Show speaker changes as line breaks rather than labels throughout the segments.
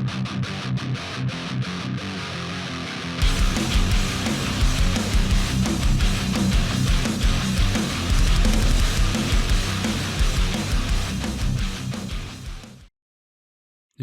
If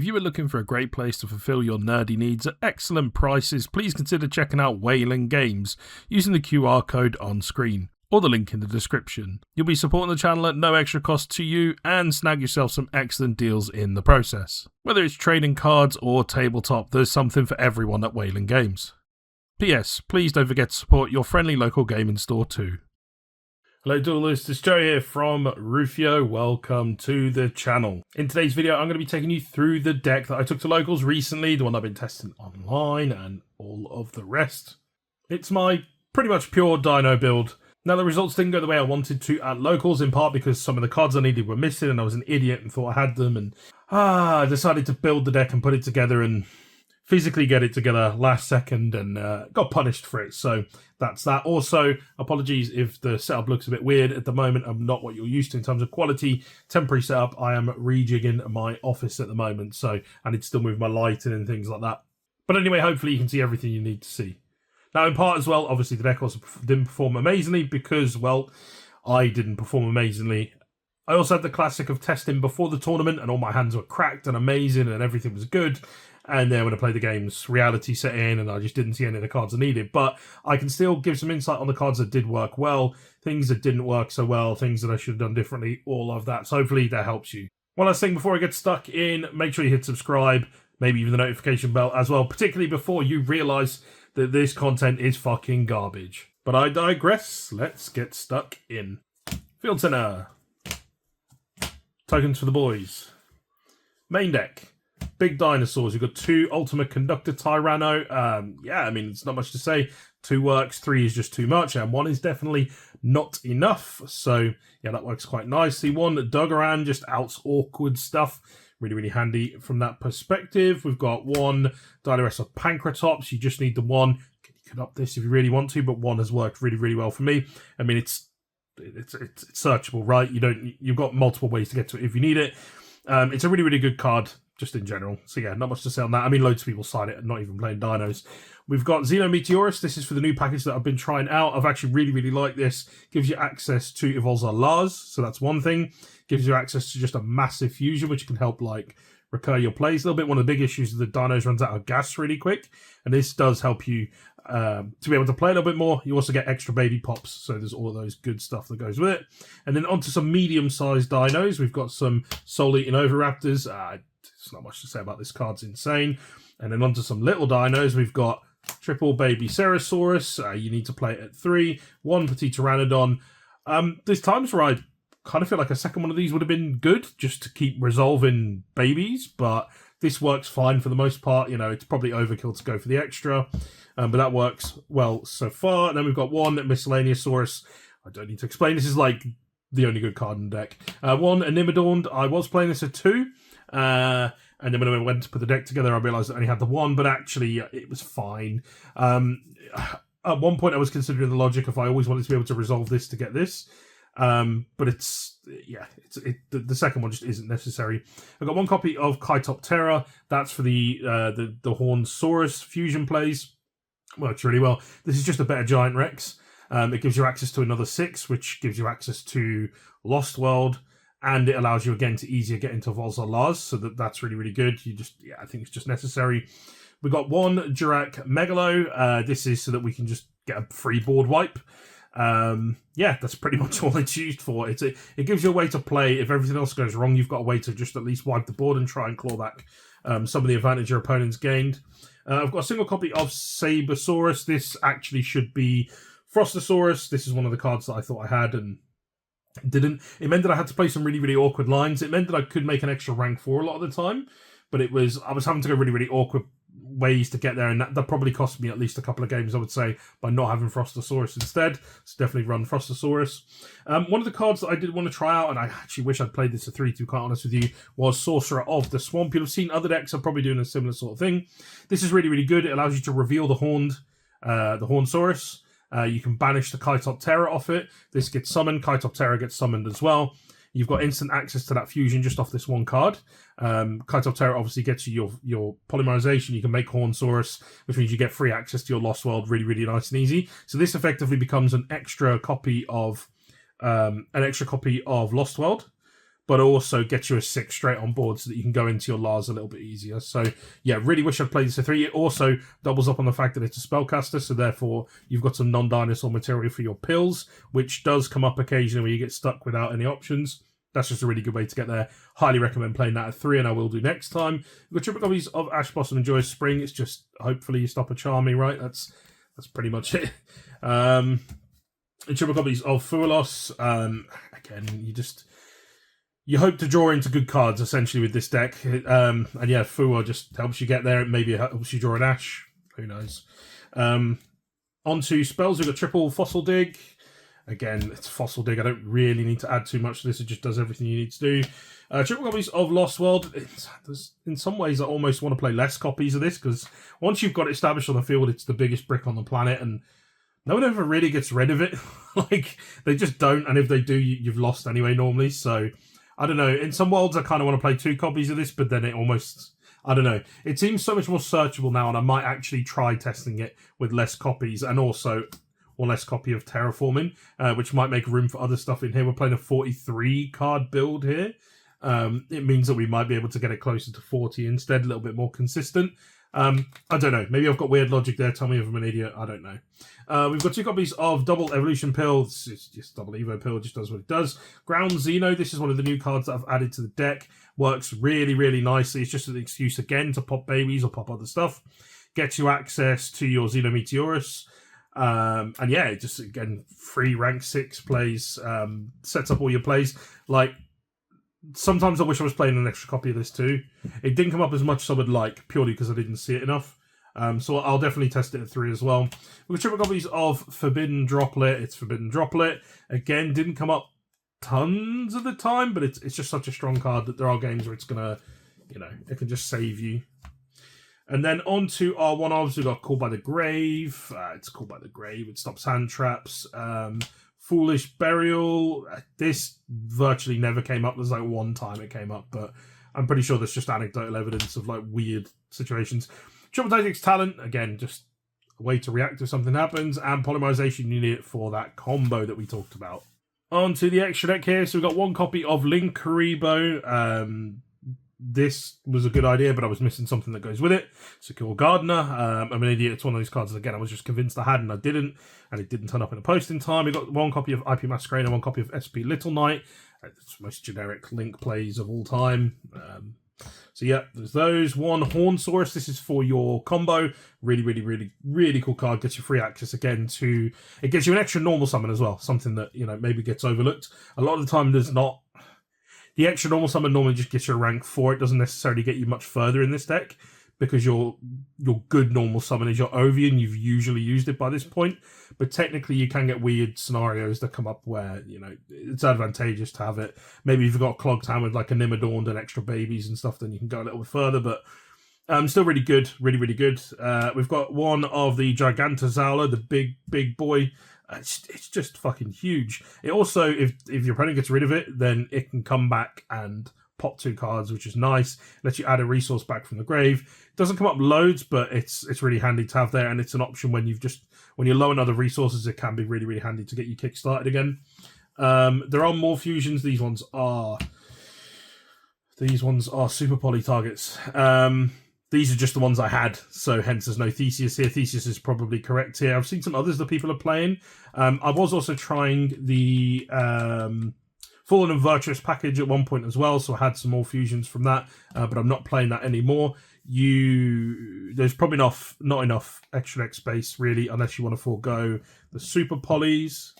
you are looking for a great place to fulfill your nerdy needs at excellent prices, please consider checking out Whaling Games using the QR code on screen or the link in the description. You'll be supporting the channel at no extra cost to you and snag yourself some excellent deals in the process. Whether it's trading cards or tabletop, there's something for everyone at Whaling Games. P.S. Please don't forget to support your friendly local gaming store too. Hello Duelists, it's Joe here from Rufioh. Welcome to the channel. In today's video, I'm going to be taking you through the deck that I took to locals recently, the one I've been testing online and all of the rest. It's my pretty much pure Dino build. Now the results didn't go the way I wanted to at locals, in part because some of the cards I needed were missing and I was an idiot and thought I had them, and I decided to build the deck and put it together and physically get it together last second and got punished for it. So that's that. Also, apologies if the setup looks a bit weird at the moment. I'm not what you're used to in terms of quality. Temporary setup. I am rejigging my office at the moment, so I need to still move my lighting and things like that. But anyway, hopefully you can see everything you need to see. Now, in part as well, obviously the deck also didn't perform amazingly because, well, I didn't perform amazingly. I also had the classic of testing before the tournament and all my hands were cracked and amazing and everything was good. And then when I played the games, reality set in and I just didn't see any of the cards I needed. But I can still give some insight on the cards that did work well, things that didn't work so well, things that I should have done differently, all of that. So hopefully that helps you. One last thing before I get stuck in, make sure you hit subscribe, maybe even the notification bell as well, particularly before you realise that this content is fucking garbage. But I digress. Let's get stuck in. Field Center. Tokens for the boys. Main deck. Big dinosaurs. You've got 2 Ultimate Conductor Tyranno. Yeah, I mean, it's not much to say. 2 works, 3 is just too much, and 1 is definitely not enough. So, yeah, that works quite nicely. 1 Duggeran, just outs awkward stuff. Really, really handy from that perspective. We've got 1 Dinosaur Pancratops. You just need the 1. You can up this if you really want to, but 1 has worked really, really well for me. I mean, it's searchable, right? You've got multiple ways to get to it if you need it. It's a really, really good card, just in general. So yeah, not much to say on that. I mean, loads of people cite it and not even playing dinos. We've got Xenometeorus. This is for the new package that I've been trying out. I've actually really, really liked this. Gives you access to Evolza Lars, so that's one thing. Gives you access to just a massive fusion, which can help like recur your plays a little bit. One of the big issues is the dinos runs out of gas really quick, and this does help you to be able to play a little bit more. You also get extra baby pops, so there's all of those good stuff that goes with it. And then onto some medium-sized dinos. We've got some Soul-Eating Oviraptors. There's not much to say about this card's insane. And then onto some little dinos. We've got triple baby Cerosaurus. You need to play it at 3. 1 Petit Pteranodon. There's times where I kind of feel like a second one of these would have been good just to keep resolving babies, but this works fine for the most part. You know, it's probably overkill to go for the extra, but that works well so far. And then we've got 1 Miscellaneousaurus. I don't need to explain. This is like the only good card in the deck. 1 Animadorn. I was playing this at 2. And then when I went to put the deck together, I realised I only had the 1, but actually it was fine. At one point I was considering the logic if I always wanted to be able to resolve this to get this. But the second one just isn't necessary. I've got 1 copy of Kaitoptera. That's for the Hornsaurus fusion plays. Works really well. This is just a better Giant Rex. It gives you access to another 6, which gives you access to Lost World, and it allows you again to easier get into Volza Lars, so that's really, really good. I think it's just necessary. We've got 1 Durac Megalo. This is so that we can just get a free board wipe. Yeah, that's pretty much all it's used for. It gives you a way to play. If everything else goes wrong, you've got a way to just at least wipe the board and try and claw back some of the advantage your opponent's gained. I've got a single copy of Sabersaurus. This actually should be Frostosaurus. This is one of the cards that I thought I had and didn't. It meant that I had to play some really, really awkward lines. It meant that I could make an extra rank 4 a lot of the time, but I was having to go really, really awkward ways to get there, and that probably cost me at least a couple of games, I would say, by not having Frostosaurus instead. So definitely run Frostosaurus. One of the cards that I did want to try out, and I actually wish I'd played this at 3 to be quite honest with you, was Sorcerer of the Swamp. You'll have seen other decks are probably doing a similar sort of thing. This is really, really good. It allows you to reveal the Hornsaurus. You can banish the Kaitoptera off it. This gets summoned. Kaitoptera gets summoned as well. you've got instant access to that fusion just off this one card. Kite of Terror obviously gets you your polymerization. You can make Hornsaurus, which means you get free access to your Lost World really, really nice and easy. So this effectively becomes an extra copy of Lost World, but also gets you a 6 straight on board so that you can go into your Lars a little bit easier. So, yeah, really wish I'd played this for 3. It also doubles up on the fact that it's a spellcaster, so therefore you've got some non-dinosaur material for your pills, which does come up occasionally where you get stuck without any options. That's just a really good way to get there. Highly recommend playing that at 3, and I will do next time. We've got triple copies of Ash Blossom and Joyous Spring. It's just, hopefully you stop a Charmy, right? That's pretty much it. Triple copies of Fuelos. Again, you hope to draw into good cards, essentially, with this deck. And yeah, Fuo just helps you get there. Maybe it helps you draw an Ash. Who knows? Onto spells, we've got triple Fossil Dig. Again, it's Fossil Dig. I don't really need to add too much to this. It just does everything you need to do. Triple copies of Lost World. In some ways, I almost want to play less copies of this, because once you've got it established on the field, it's the biggest brick on the planet, and no one ever really gets rid of it. Like, they just don't, and if they do, you've lost anyway, normally, so... I don't know, in some worlds I kind of want to play 2 copies of this, but then it almost, I don't know. It seems so much more searchable now, and I might actually try testing it with less copies, and also one less copy of Terraforming, which might make room for other stuff in here. We're playing a 43 card build here. It means that we might be able to get it closer to 40 instead, a little bit more consistent. I don't know. Maybe I've got weird logic there. Tell me if I'm an idiot. I don't know. We've got 2 copies of Double Evolution Pills. It's just Double Evo Pill. It just does what it does. Ground Xeno. This is one of the new cards that I've added to the deck. Works really, really nicely. It's just an excuse, again, to pop babies or pop other stuff. Gets you access to your Xenometeorus. And yeah, it just, again, free rank 6 plays. Sets up all your plays. Like, sometimes I wish I was playing an extra copy of this too. It didn't come up as much as I would like, purely because I didn't see it enough. So I'll definitely test it at 3 as well. We've got triple copies of Forbidden Droplet. It's Forbidden Droplet. Again, didn't come up tons of the time, but it's just such a strong card that there are games where it's going to, it can just save you. And then on to our one-offs, we've got Called by the Grave. It's Called by the Grave. It stops hand traps. Foolish Burial. This virtually never came up. There's like one time it came up, but I'm pretty sure there's just anecdotal evidence of like weird situations. Triple Tactics Talent, again, just a way to react if something happens, and Polymerization, you need it for that combo that we talked about. On to the extra deck here. So we've got 1 copy of Linkuriboh. This was a good idea, but I was missing something that goes with it. Secure Gardener. I'm an idiot. It's one of those cards, again, I was just convinced I had, and I didn't. And it didn't turn up in the post in time. We got 1 copy of IP Masquerade and 1 copy of SP Little Knight. It's the most generic Link plays of all time. So yeah, there's those. 1 Hornsaurus. This is for your combo. Really, really, really, really cool card. Gets you free access again to... It gets you an extra normal summon as well. Something that, maybe gets overlooked. A lot of the time there's not... The extra normal summon normally just gets you a rank 4. It doesn't necessarily get you much further in this deck, because your good normal summon is your Ovian. You've usually used it by this point, but technically you can get weird scenarios that come up where, it's advantageous to have it. Maybe if you've got a Clogged Hand with like a Nimodorn and extra babies and stuff, then you can go a little bit further, but still really good. Really, really good. We've got 1 of the Gigantozola, the big boy. It's just fucking huge. It also, if your opponent gets rid of it, then it can come back and pop 2 cards, which is nice. Lets you add a resource back from the grave. It doesn't come up loads, but it's really handy to have there, and it's an option when you're low on other resources. It can be really, really handy to get you kick-started again. There are more fusions. These ones are super poly targets. These are just the ones I had, so hence there's no Theseus here. Theseus is probably correct here. I've seen some others that people are playing. I was also trying the Fallen and Virtuous package at one point as well, so I had some more fusions from that, but I'm not playing that anymore. There's probably not enough extra deck space, really, unless you want to forego the super polys.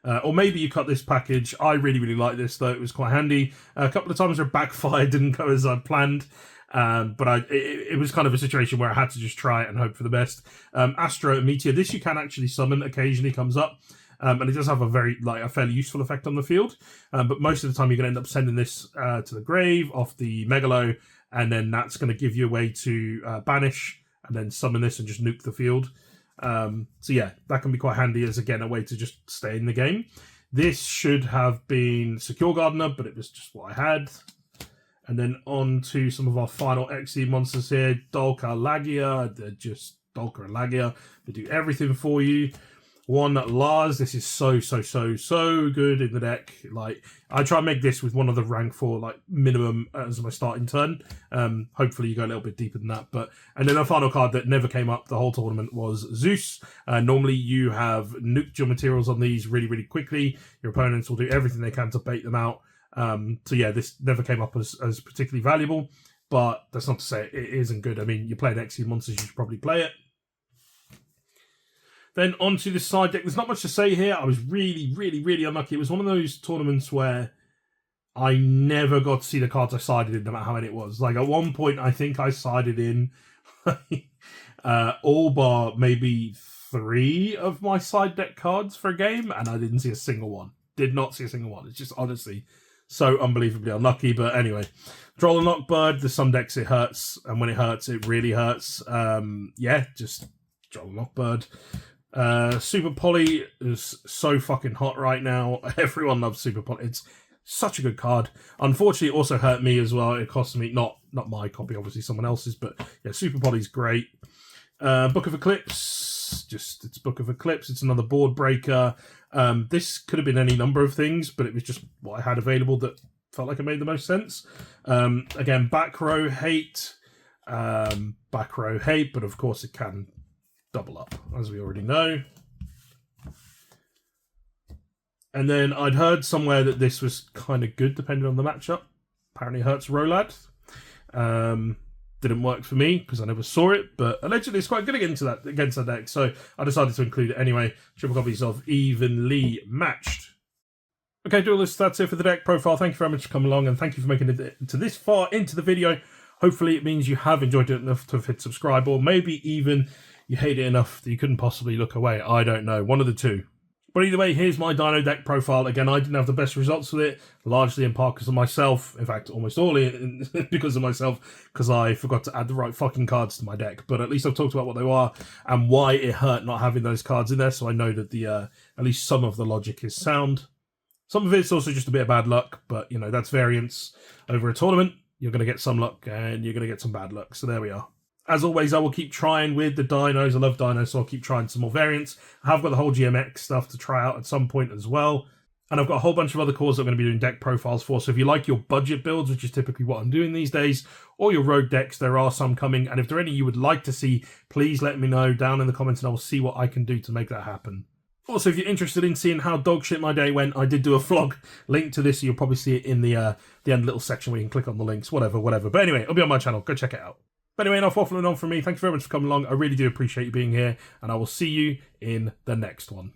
Or maybe you cut this package. I really, really like this, though. It was quite handy. A couple of times where it backfired, didn't go as I planned. But it was kind of a situation where I had to just try it and hope for the best. Astro Meteor. This you can actually summon, occasionally comes up. And it does have a fairly useful effect on the field. But most of the time you're going to end up sending this to the grave off the Megalo, and then that's going to give you a way to banish and then summon this and just nuke the field. So yeah, that can be quite handy as, again, a way to just stay in the game. This should have been Secure Gardener, but it was just what I had. And then on to some of our final XE monsters here. Dolka Lagia, they're just Dolka and Lagia. They do everything for you. One Lars, this is so good in the deck. Like, I try and make this with one of the rank 4 like minimum as my starting turn. Hopefully you go a little bit deeper than that. And then a final card that never came up the whole tournament was Zeus. Normally you have nuked your materials on these really quickly. Your opponents will do everything they can to bait them out. So yeah, this never came up as particularly valuable, but that's not to say it isn't good. I mean, you're playing XE monsters, you should probably play it. Then onto the side deck. There's not much to say here. I was really unlucky. It was one of those tournaments where I never got to see the cards I sided in, no matter how many it was. Like, at one point, I think I sided in all bar maybe 3 of my side deck cards for a game, and I didn't see a single one. Did not see a single one. It's just honestly so unbelievably unlucky. But anyway, Droll and Lockbird. There's some decks it hurts, and when it hurts, it really hurts. Yeah, just Droll and Lockbird. Super Poly is so fucking hot right now. Everyone loves Super Poly. It's such a good card. Unfortunately, it also hurt me as well. It cost me, not my copy, obviously someone else's, but yeah, Super Poly's great. Book of Eclipse, it's Book of Eclipse. It's another board breaker. This could have been any number of things, but it was just what I had available that felt like it made the most sense. Again, back row hate, but of course it can double up, as we already know. And then I'd heard somewhere that this was kind of good depending on the matchup. Apparently it hurts Rolad. Didn't work for me because I never saw it, but allegedly it's quite good against that deck, so I decided to include it anyway. Triple copies of Evenly Matched. Okay, duelists, that's it for the deck profile. Thank you very much for coming along, and thank you for making it to this far into the video. Hopefully it means you have enjoyed it enough to have hit subscribe, or maybe even you hate it enough that you couldn't possibly look away. I don't know. One of the two. But either way, here's my Dino deck profile. Again, I didn't have the best results with it, largely in part because of myself. In fact, almost all because of myself, because I forgot to add the right fucking cards to my deck. But at least I've talked about what they are and why it hurt not having those cards in there, so I know that the at least some of the logic is sound. Some of it's also just a bit of bad luck, but, you know, that's variance over a tournament. You're going to get some luck and you're going to get some bad luck. So there we are. As always, I will keep trying with the dinos. I love dinos, so I'll keep trying some more variants. I have got the whole GMX stuff to try out at some point as well. And I've got a whole bunch of other cores that I'm going to be doing deck profiles for. So if you like your budget builds, which is typically what I'm doing these days, or your rogue decks, there are some coming. And if there are any you would like to see, please let me know down in the comments and I will see what I can do to make that happen. Also, if you're interested in seeing how dog shit my day went, I did do a vlog. Link to this, so you'll probably see it in the end little section where you can click on the links, whatever. But anyway, it'll be on my channel. Go check it out. But anyway, enough waffling on from me. Thank you very much for coming along. I really do appreciate you being here, and I will see you in the next one.